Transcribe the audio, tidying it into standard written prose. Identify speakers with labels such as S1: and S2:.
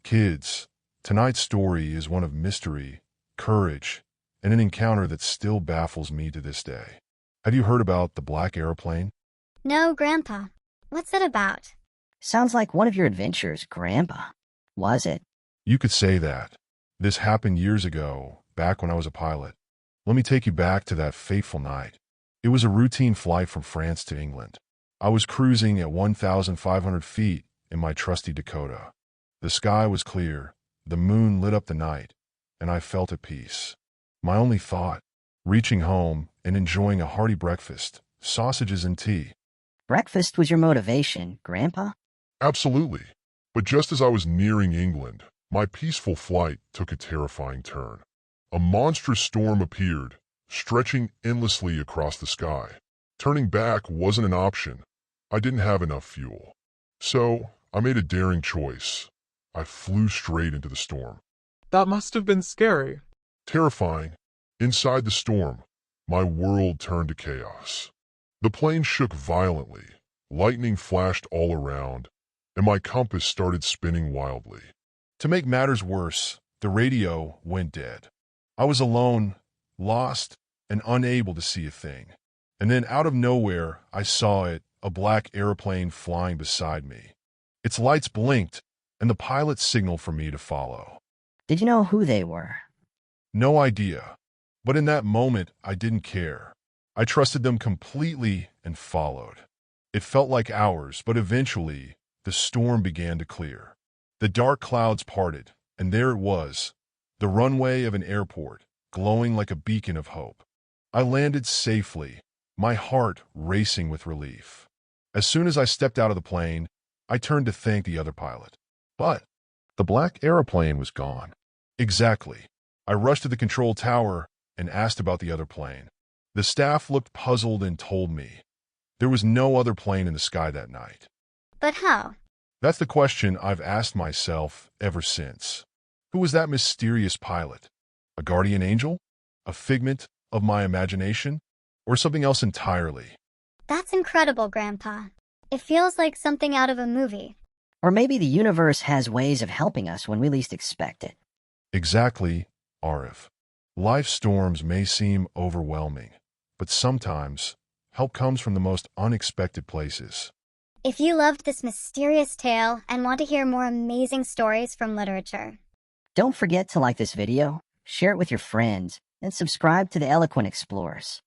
S1: Kids, tonight's story is one of mystery, courage, and an encounter that still baffles me to this day. Have you heard about the Black Aeroplane?
S2: No, Grandpa. What's it about?
S3: Sounds like one of your adventures, Grandpa. Was it?
S1: You could say that. This happened years ago, back when I was a pilot. Let me take you back to that fateful night. It was a routine flight from France to England. I was cruising at 1,500 feet in my trusty Dakota. The sky was clear, the moon lit up the night, and I felt at peace. My only thought, reaching home and enjoying a hearty breakfast, sausages and tea.
S3: Breakfast was your motivation, Grandpa?
S4: Absolutely. But just as I was nearing England, my peaceful flight took a terrifying turn. A monstrous storm appeared, stretching endlessly across the sky. Turning back wasn't an option. I didn't have enough fuel. So, I made a daring choice. I flew straight into the storm.
S5: That must have been scary.
S4: Terrifying. Inside the storm, my world turned to chaos. The plane shook violently, lightning flashed all around, and my compass started spinning wildly.
S1: To make matters worse, the radio went dead. I was alone, lost, and unable to see a thing. And then out of nowhere, I saw it, a black airplane flying beside me. Its lights blinked, and the pilot signaled for me to follow.
S3: Did you know who they were?
S1: No idea. But in that moment, I didn't care. I trusted them completely and followed. It felt like hours, but eventually, the storm began to clear. The dark clouds parted, and there it was, the runway of an airport, glowing like a beacon of hope. I landed safely, my heart racing with relief. As soon as I stepped out of the plane, I turned to thank the other pilot. But the black aeroplane was gone. Exactly. I rushed to the control tower and asked about the other plane. The staff looked puzzled and told me there was no other plane in the sky that night.
S2: But how?
S1: That's the question I've asked myself ever since. Who was that mysterious pilot? A guardian angel? A figment of my imagination? Or something else entirely?
S2: That's incredible, Grandpa. It feels like something out of a movie.
S3: Or maybe the universe has ways of helping us when we least expect it.
S1: Exactly, Arif. Life's storms may seem overwhelming, but sometimes help comes from the most unexpected places.
S2: If you loved this mysterious tale and want to hear more amazing stories from literature,
S3: Don't forget to like this video, share it with your friends, and subscribe to the Eloquent Explorers.